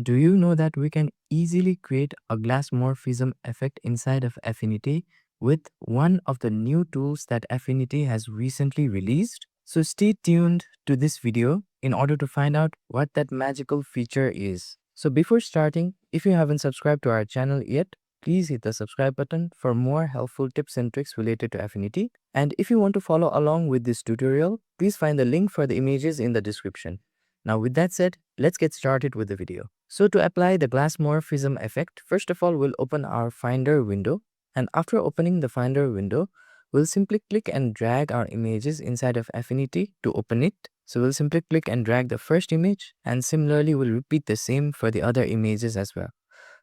Do you know that we can easily create a glassmorphism effect inside of Affinity with one of the new tools that Affinity has recently released? So stay tuned to this video in order to find out what that magical feature is. So before starting, if you haven't subscribed to our channel yet, please hit the subscribe button for more helpful tips and tricks related to Affinity. And if you want to follow along with this tutorial, please find the link for the images in the description. Now with that said, let's get started with the video. So to apply the glassmorphism effect, first of all, we'll open our Finder window. And after opening the Finder window, we'll simply click and drag our images inside of Affinity to open it. So we'll simply click and drag the first image, and similarly, we'll repeat the same for the other images as well.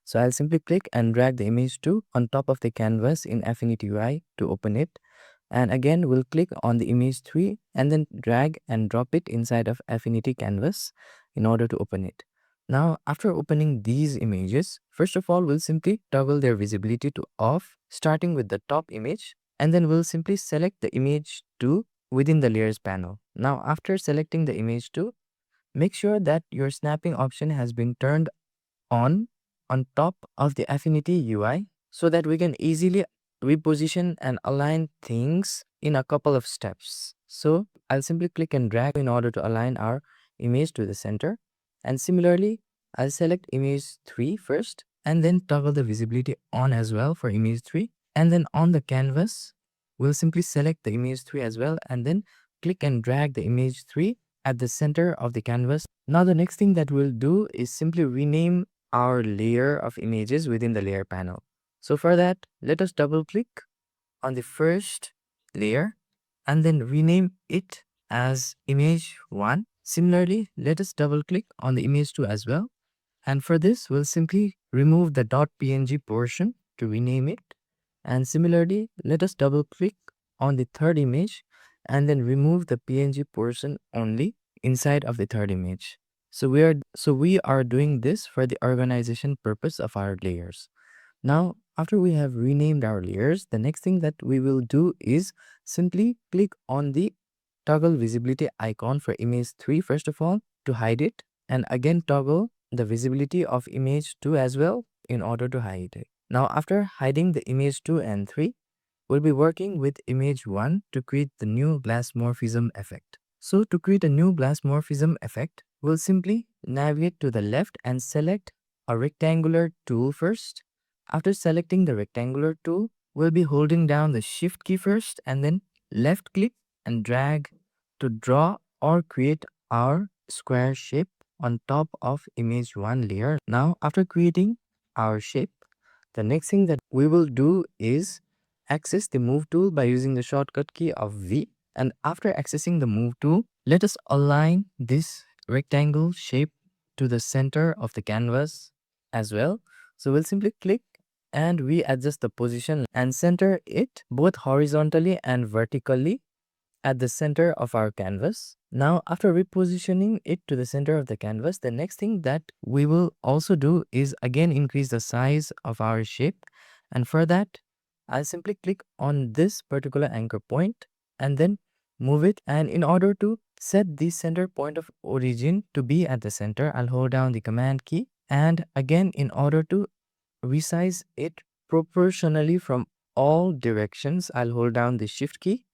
So I'll simply click and drag the image 2 on top of the canvas in Affinity UI to open it. And again, we'll click on the image 3 and then drag and drop it inside of Affinity Canvas in order to open it. Now, after opening these images, first of all, we'll simply toggle their visibility to off, starting with the top image, and then we'll simply select the image 2 within the layers panel. Now, after selecting the image 2, make sure that your snapping option has been turned on top of the Affinity UI so that we can easily reposition and align things in a couple of steps. So I'll simply click and drag in order to align our image to the center. And similarly, I'll select image 3 first and then toggle the visibility on as well for image 3. And then on the canvas, we'll simply select the image 3 as well and then click and drag the image 3 at the center of the canvas. Now the next thing that we'll do is simply rename our layer of images within the layer panel. So for that, let us double click on the first layer and then rename it as image 1. Similarly, let us double click on the image 2 as well. And for this, we'll simply remove the .png portion to rename it. And similarly, let us double click on the third image and then remove the PNG portion only inside of the third image. So we are doing this for the organization purpose of our layers. Now, after we have renamed our layers, the next thing that we will do is simply click on the toggle visibility icon for image 3 first of all to hide it, and again toggle the visibility of image 2 as well in order to hide it. Now, after hiding the image 2 and 3, we'll be working with image 1 to create the new glassmorphism effect. So to create a new glassmorphism effect, we'll simply navigate to the left and select a rectangular tool first. After selecting the rectangular tool, we'll be holding down the shift key first and then left click and drag to draw or create our square shape on top of image 1 layer. Now, after creating our shape, the next thing that we will do is access the move tool by using the shortcut key of V. And after accessing the move tool, let us align this rectangle shape to the center of the canvas as well. So we'll simply click and we adjust the position and center it both horizontally and vertically at the center of our canvas. Now, after repositioning it to the center of the canvas, the next thing that we will also do is again increase the size of our shape. And for that, I'll simply click on this particular anchor point and then move it. And in order to set the center point of origin to be at the center, I'll hold down the command key. And again, in order to resize it proportionally from all directions, I'll hold down the shift key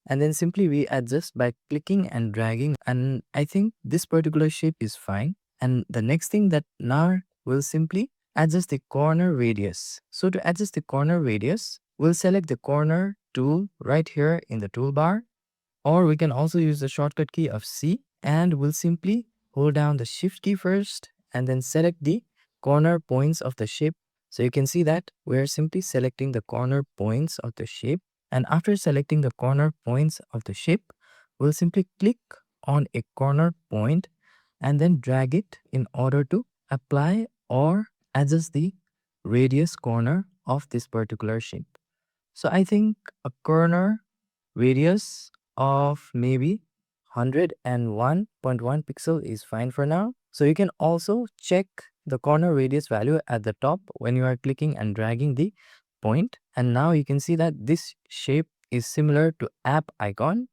and then simply readjust by clicking and dragging. And I think this particular shape is fine. And the next thing that now we'll simply adjust the corner radius. So to adjust the corner radius, we'll select the corner tool right here in the toolbar, or we can also use the shortcut key of C, and we'll simply hold down the shift key first and then select the corner points of the shape. So you can see that we're simply selecting the corner points of the shape. And after selecting the corner points of the shape, we'll simply click on a corner point and then drag it in order to apply or adjust the radius corner of this particular shape. So I think a corner radius of maybe 101.1 pixel is fine for now. So you can also check the corner radius value at the top when you are clicking and dragging the point. And now you can see that this shape is similar to app icon.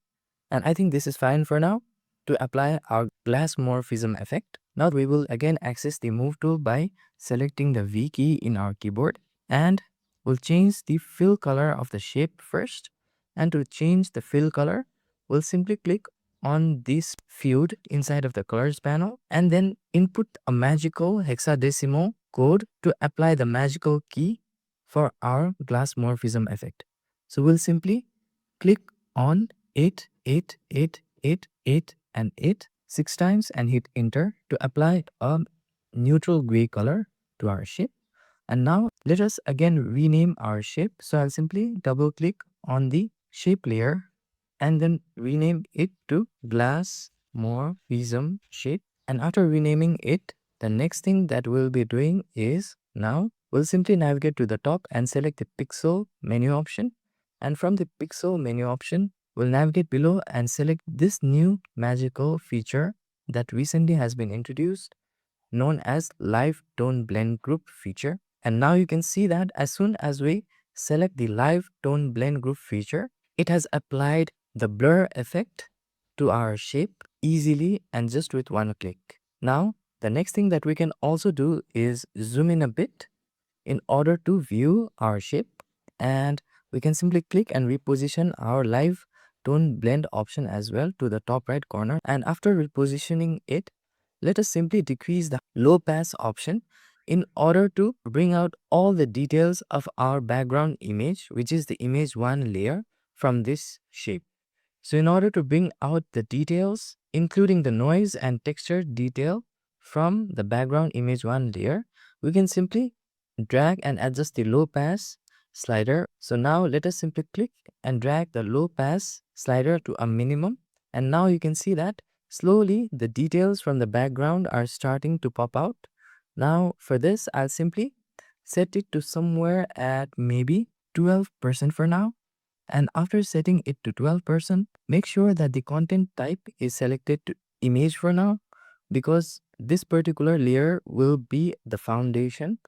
And I think this is fine for now to apply our glassmorphism effect. Now we will again access the move tool by selecting the V key in our keyboard, and we'll change the fill color of the shape first. And to change the fill color, we'll simply click on this field inside of the colors panel and then input a magical hexadecimal code to apply the magical key for our Glassmorphism effect. So we'll simply click on 8, 8, 8, 8, 8, and 8 6 times and hit enter to apply a neutral gray color to our shape. And now let us again rename our shape. So I'll simply double click on the shape layer and then rename it to Glassmorphism shape. And after renaming it, the next thing that we'll be doing is now we'll simply navigate to the top and select the pixel menu option. And from the pixel menu option, we'll navigate below and select this new magical feature that recently has been introduced, known as Live Tone Blend Group feature. And now you can see that as soon as we select the Live Tone Blend Group feature, it has applied the blur effect to our shape easily and just with one click. Now, the next thing that we can also do is zoom in a bit in order to view our shape, and we can simply click and reposition our live tone blend option as well to the top right corner. And after repositioning it, let us simply decrease the low pass option in order to bring out all the details of our background image, which is the image 1 layer from this shape. So in order to bring out the details, including the noise and texture detail from the background image 1 layer, we can simply drag and adjust the low pass slider. So now let us simply click and drag the low pass slider to a minimum. And now you can see that slowly the details from the background are starting to pop out. Now for this, I'll simply set it to somewhere at maybe 12% for now. And after setting it to 12%, make sure that the content type is selected to image for now, because this particular layer will be the foundation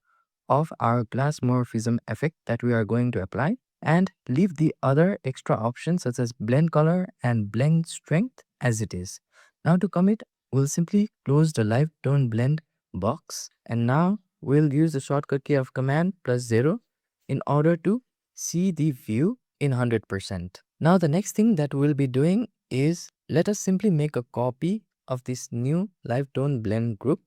of our Glassmorphism effect that we are going to apply, and leave the other extra options such as blend color and blend strength as it is. Now to commit, we'll simply close the live tone blend box, and now we'll use the shortcut key of Command plus 0 in order to see the view in 100%. Now the next thing that we'll be doing is let us simply make a copy of this new live tone blend group.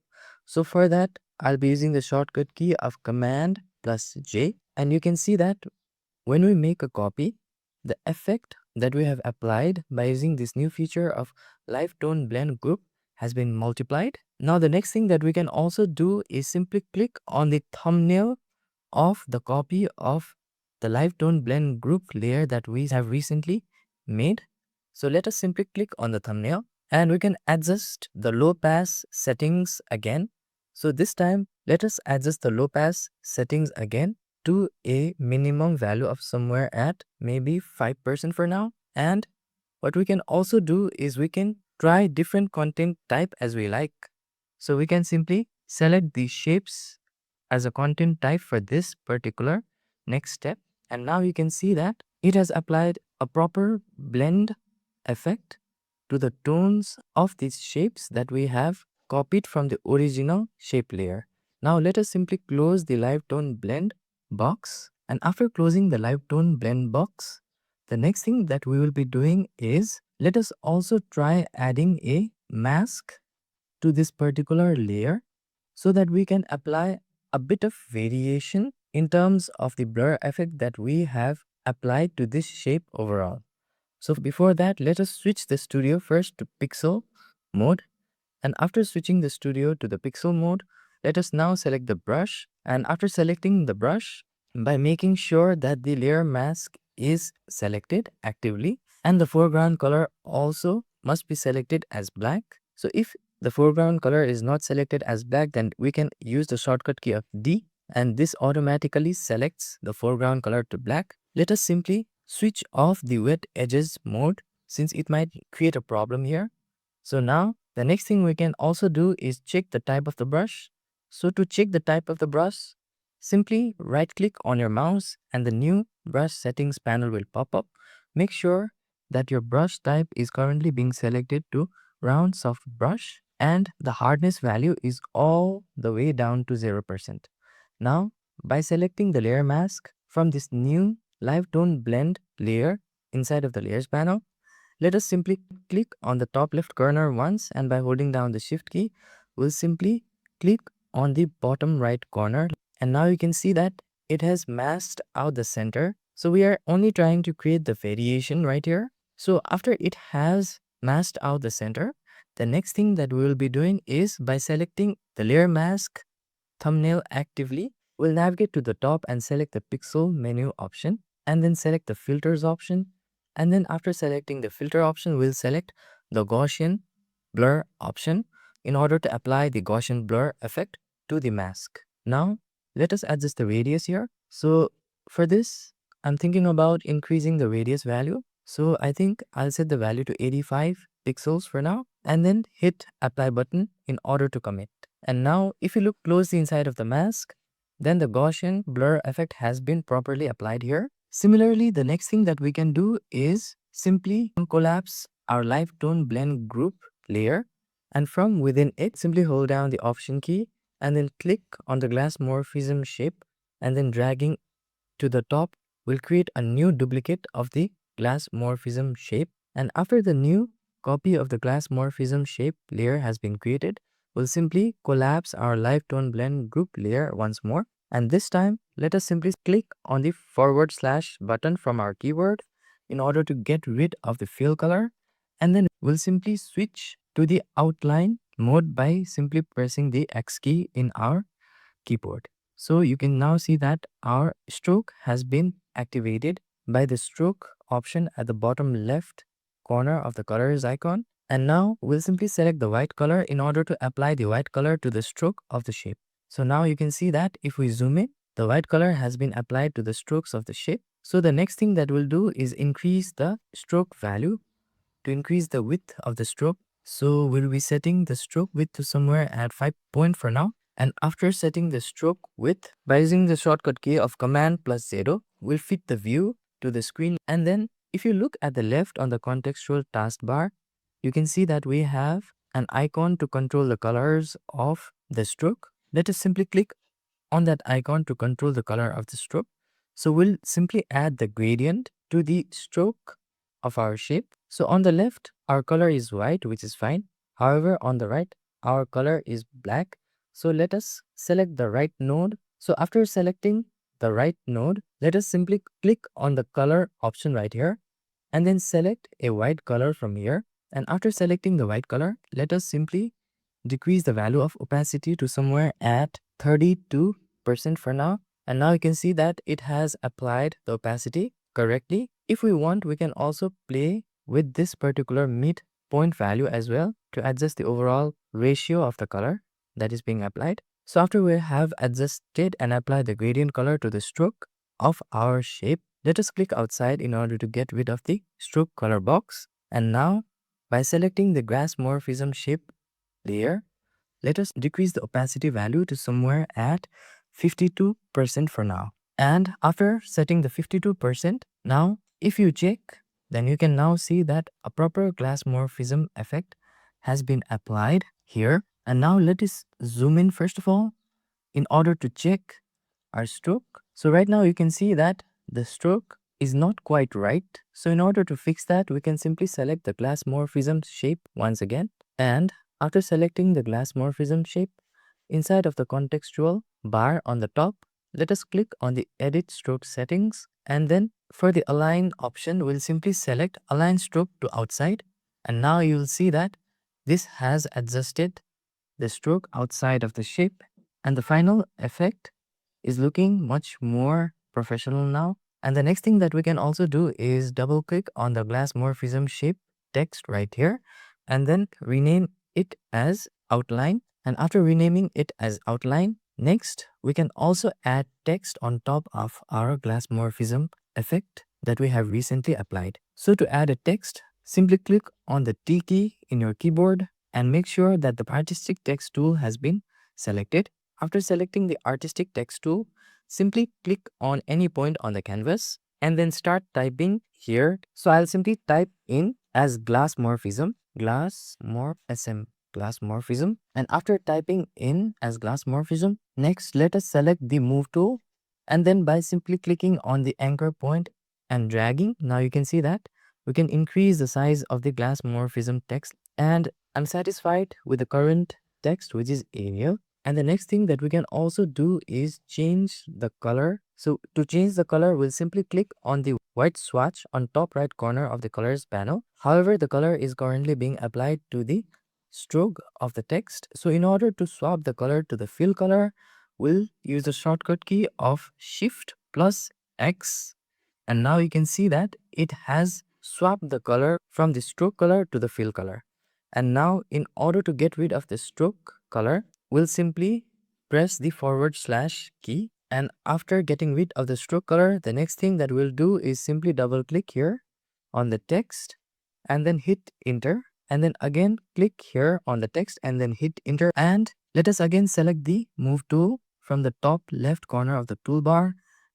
So for that, I'll be using the shortcut key of Command plus J, and you can see that when we make a copy, the effect that we have applied by using this new feature of live tone blend group has been multiplied. Now the next thing that we can also do is simply click on the thumbnail of the copy of the live tone blend group layer that we have recently made. So let us simply click on the thumbnail and we can adjust the low pass settings again. So this time let us adjust the low pass settings again to a minimum value of somewhere at maybe 5% for now. And what we can also do is we can try different content type as we like. So we can simply select the shapes as a content type for this particular next step. And now you can see that it has applied a proper blend effect to the tones of these shapes that we have copied from the original shape layer. Now let us simply close the live tone blend box. And after closing the live tone blend box, the next thing that we will be doing is let us also try adding a mask to this particular layer so that we can apply a bit of variation in terms of the blur effect that we have applied to this shape overall. So before that, let us switch the studio first to pixel mode. And after switching the studio to the pixel mode, let us now select the brush. And after selecting the brush, by making sure that the layer mask is selected actively and the foreground color also must be selected as black. So if the foreground color is not selected as black, then we can use the shortcut key of D, and this automatically selects the foreground color to black. Let us simply switch off the wet edges mode since it might create a problem here. So now the next thing we can also do is check the type of the brush. So to check the type of the brush, simply right click on your mouse and the new brush settings panel will pop up. Make sure that your brush type is currently being selected to round soft brush. and the hardness value is all the way down to 0%. Now, by selecting the layer mask from this new live tone blend layer inside of the layers panel, let us simply click on the top left corner once, and by holding down the shift key, we'll simply click on the bottom right corner. And now you can see that it has masked out the center. So we are only trying to create the variation right here. So after it has masked out the center, the next thing that we will be doing is by selecting the layer mask thumbnail actively, we'll navigate to the top and select the pixel menu option, and then select the filters option. And then after selecting the filter option, we'll select the Gaussian blur option in order to apply the Gaussian blur effect to the mask. Now, let us adjust the radius here. So for this, I'm thinking about increasing the radius value. So I think I'll set the value to 85 pixels for now, and then hit apply button in order to commit. And now if you look closely inside of the mask, then the Gaussian blur effect has been properly applied here. Similarly, the next thing that we can do is simply collapse our live tone blend group layer, and from within it, simply hold down the option key and then click on the Glassmorphism shape, and then dragging to the top will create a new duplicate of the Glassmorphism shape. And after the new copy of the Glassmorphism shape layer has been created, we'll simply collapse our live tone blend group layer once more. And this time, let us simply click on the / button from our keyboard in order to get rid of the fill color. And then we'll simply switch to the outline mode by simply pressing the X key in our keyboard. So you can now see that our stroke has been activated by the stroke option at the bottom left corner of the colors icon. And now we'll simply select the white color in order to apply the white color to the stroke of the shape. So now you can see that if we zoom in, the white color has been applied to the strokes of the shape. So the next thing that we'll do is increase the stroke value to increase the width of the stroke. So we'll be setting the stroke width to somewhere at 5 point for now. And after setting the stroke width, by using the shortcut key of Command plus 0, we'll fit the view to the screen. And then if you look at the left on the contextual taskbar, you can see that we have an icon to control the colors of the stroke. Let us simply click on that icon to control the color of the stroke. So we'll simply add the gradient to the stroke of our shape. So on the left, our color is white, which is fine. However, on the right, our color is black. So let us select the right node. So after selecting the right node, let us simply click on the color option right here, and then select a white color from here. And after selecting the white color, let us simply decrease the value of opacity to somewhere at 32% for now. And now you can see that it has applied the opacity correctly. If we want, we can also play with this particular midpoint value as well to adjust the overall ratio of the color that is being applied. So after we have adjusted and applied the gradient color to the stroke of our shape, let us click outside in order to get rid of the stroke color box. And now by selecting the Glassmorphism shape layer, let us decrease the opacity value to somewhere at 52% for now. And after setting the 52%, now if you check, then you can now see that a proper Glassmorphism effect has been applied here. And now let us zoom in first of all in order to check our stroke. So right now you can see that the stroke is not quite right. So in order to fix that, we can simply select the Glassmorphism shape once again. And after selecting the Glassmorphism shape, inside of the contextual bar on the top, let us click on the Edit Stroke Settings, and then for the Align option, we'll simply select Align Stroke to Outside. And now you'll see that this has adjusted the stroke outside of the shape, and the final effect is looking much more professional now. And the next thing that we can also do is double click on the Glassmorphism shape text right here, and then rename it as outline. And after renaming it as outline, next we can also add text on top of our Glassmorphism effect that we have recently applied. So to add a text, simply click on the T key in your keyboard and make sure that the artistic text tool has been selected. After selecting the artistic text tool, simply click on any point on the canvas and then start typing here. So I'll simply type in as Glassmorphism, Glassmorphism. Glassmorphism. And after typing in as Glassmorphism, next let us select the Move tool, and then by simply clicking on the anchor point and dragging, now you can see that we can increase the size of the Glassmorphism text. And I'm satisfied with the current text, which is Arial. And the next thing that we can also do is change the color. So to change the color, we'll simply click on the white swatch on top right corner of the colors panel. However, the color is currently being applied to the stroke of the text. So in order to swap the color to the fill color, we'll use the shortcut key of Shift plus X. And now you can see that it has swapped the color from the stroke color to the fill color. And now in order to get rid of the stroke color, we'll simply press the / key. And after getting rid of the stroke color, the next thing that we'll do is simply double click here on the text and then hit enter. And then again click here on the text and then hit enter. And let us again select the Move tool from the top left corner of the toolbar.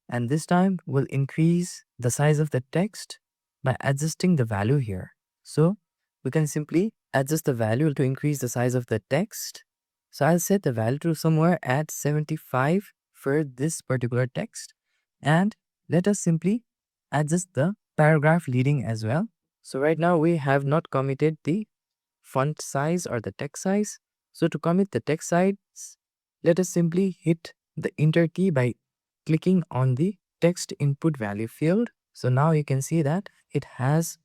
And this time we'll increase the size of the text by adjusting the value here. So we can simply adjust the value to increase the size of the text. So I'll set the value to somewhere at 75 for this particular text. And let us simply adjust the paragraph leading as well. So right now we have not committed the font size or the text size. So to commit the text size, let us simply hit the enter key by clicking on the text input value field. So now you can see that it has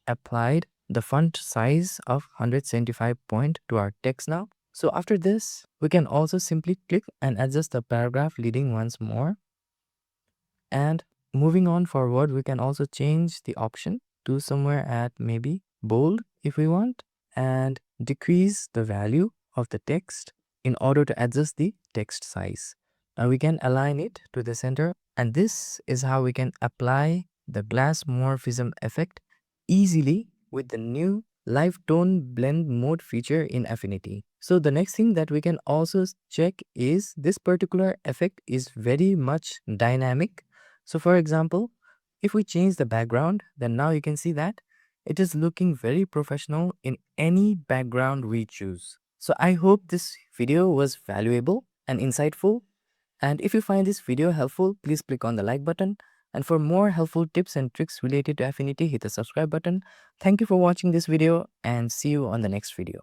applied the font size of 175 point to our text now. So after this, we can also simply click and adjust the paragraph leading once more. And moving on forward, we can also change the option to somewhere at maybe bold if we want, and decrease the value of the text in order to adjust the text size. Now we can align it to the center, and this is how we can apply the Glassmorphism effect easily with the new live tone blend mode feature in Affinity. So the next thing that we can also check is this particular effect is very much dynamic. So for example, if we change the background, then now you can see that it is looking very professional in any background we choose. So I hope this video was valuable and insightful. And if you find this video helpful, please click on the like button. And for more helpful tips and tricks related to Affinity, hit the subscribe button. Thank you for watching this video and see you on the next video.